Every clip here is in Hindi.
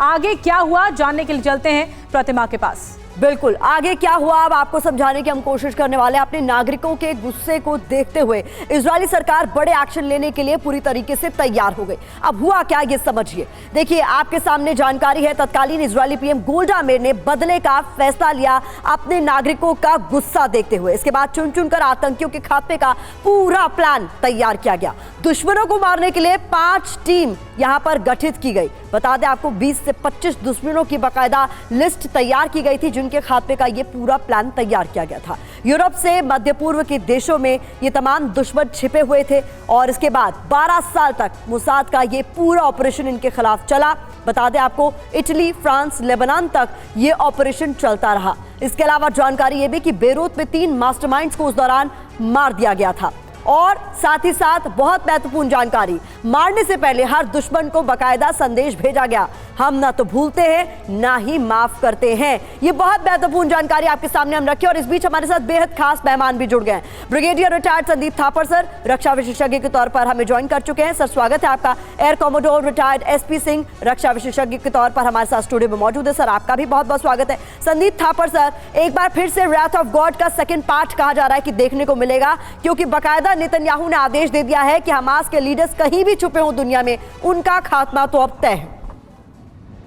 आगे क्या हुआ जानने के लिए चलते हैं प्रतिमा के पास। बिल्कुल, आगे क्या हुआ अब आपको समझाने की हम कोशिश करने वाले हैं। अपने नागरिकों के गुस्से को देखते हुए इजरायली सरकार बड़े एक्शन लेने के लिए पूरी तरीके से तैयार हो गई। अब हुआ क्या ये समझिए। देखिए, आपके सामने जानकारी है, तत्कालीन इजरायली पीएम गोल्डा मेयर ने बदले का फैसला लिया अपने नागरिकों का गुस्सा देखते हुए। इसके बाद चुन चुनकर आतंकियों के खात्मे का पूरा प्लान तैयार किया गया। दुश्मनों को मारने के लिए 5 टीम यहां पर गठित की गई। बता दें आपको 20 से 25 दुश्मनों की बाकायदा लिस्ट तैयार की गई थी, जिनके खात्मे का ये पूरा प्लान तैयार किया गया था। यूरोप से मध्य पूर्व के देशों में ये तमाम दुश्मन छिपे हुए थे और इसके बाद 12 साल तक मोसाद का ये पूरा ऑपरेशन इनके खिलाफ चला। बता दें आपको इटली, फ्रांस, लेबनान तक ये ऑपरेशन चलता रहा। इसके अलावा जानकारी ये भी कि बेरूत में 3 मास्टरमाइंड्स को उस दौरान मार दिया गया था। और साथ ही साथ बहुत महत्वपूर्ण जानकारी, मारने से पहले हर दुश्मन को बकायदा संदेश भेजा गया, हम ना तो भूलते हैं ना ही माफ करते हैं। ये बहुत महत्वपूर्ण जानकारी आपके सामने हम रखे और इस बीच हमारे साथ बेहद खास मेहमान भी जुड़ गए हैं। Brigadier retired Sandeep Thapar sir रक्षा विशेषज्ञ के तौर पर हमें ज्वाइन कर चुके हैं। सर स्वागत है आपका। Air commodore retired SP Singh रक्षा विशेषज्ञ के तौर पर हमारे साथ स्टूडियो में मौजूद है। सर आपका भी बहुत बहुत स्वागत है। संदीप थापर सर, एक बार फिर से रैथ ऑफ गॉड का सेकंड पार्ट कहा जा रहा है कि देखने को मिलेगा, क्योंकि बाकायदा नेतन्याहू ने आदेश दे दिया है कि हमास के लीडर्स कहीं भी छुपे हों दुनिया में, उनका खात्मा तो अब तय है।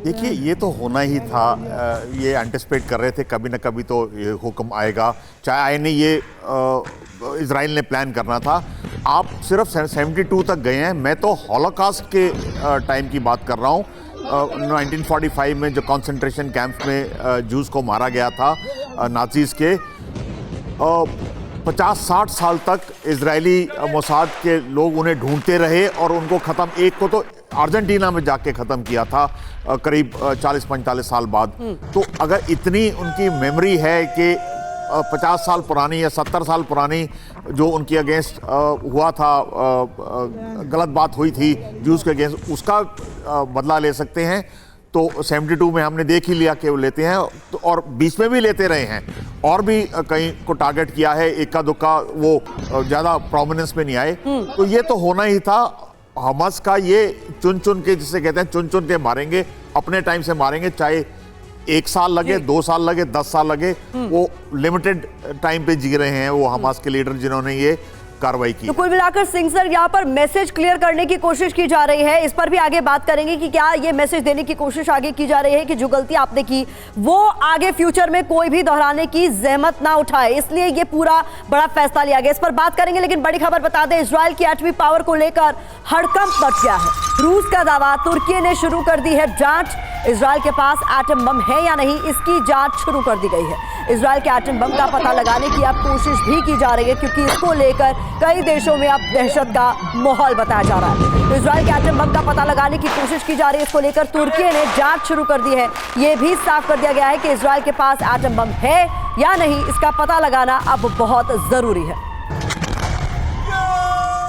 देखिए, ये तो होना ही था, ये एंटिसिपेट कर रहे थे कभी ना कभी तो ये हुक्म आएगा, चाहे आए नहीं, ये इजराइल ने प्लान करना था। आप सिर्फ 72 तक गए हैं, मैं तो हॉलोकॉस्ट के टाइम की बात कर रहा हूँ। 1945 में जो कंसंट्रेशन कैंप्स में जूस को मारा गया था नाजीज के, 50-60 साल तक इजरायली मोसाद के लोग उन्हें ढूंढते रहे और उनको ख़त्म, एक को तो अर्जेंटीना में जाके ख़त्म किया था करीब 40-45 साल बाद। तो अगर इतनी उनकी मेमोरी है कि 50 साल पुरानी या 70 साल पुरानी जो उनकी अगेंस्ट हुआ था, गलत बात हुई थी जूस के अगेंस्ट, उसका बदला ले सकते हैं। तो 72 में हमने देख ही लिया कि वो लेते हैं, तो और 20 में भी लेते रहे हैं और भी कहीं को टारगेट किया है, इक्का दुक्का वो ज़्यादा प्रोमिनेंस में नहीं आए। तो ये तो होना ही था। हमास का ये चुन चुन के, जिसे कहते हैं चुन चुन के मारेंगे, अपने टाइम से मारेंगे, चाहे 1 साल लगे, 2 साल लगे, 10 साल लगे, वो लिमिटेड टाइम पे जी रहे हैं वो हमास के लीडर जिन्होंने ये कार्रवाई की। तो कुल मिलाकर सिंह सर, यहाँ पर मैसेज क्लियर करने की कोशिश की जा रही है। इस पर भी आगे बात करेंगे कि क्या ये मैसेज देने की कोशिश आगे की जा रही है कि जो गलती आपने की वो आगे फ्यूचर में कोई भी दोहराने की जहमत ना उठाए, इसलिए ये पूरा बड़ा फैसला लिया गया। इस पर बात करेंगे, लेकिन बड़ी खबर बता दें, इजराइल की एटमी पावर को लेकर हड़कंप मच गया है। रूस का दावा, तुर्की ने शुरू कर दी है जांच। इजराइल के पास एटम बम है या नहीं, इसकी जांच शुरू कर दी गई है। इजराइल के एटम बम का पता लगाने की अब कोशिश भी की जा रही है, क्योंकि इसको लेकर कई देशों में अब दहशत का माहौल बताया जा रहा है। तो इजराइल के एटम बम का पता लगाने की कोशिश की जा रही है, इसको लेकर तुर्की ने जांच शुरू कर दी है। यह भी साफ कर दिया गया है कि इजराइल के पास एटम बम है या नहीं, इसका पता लगाना अब बहुत जरूरी है।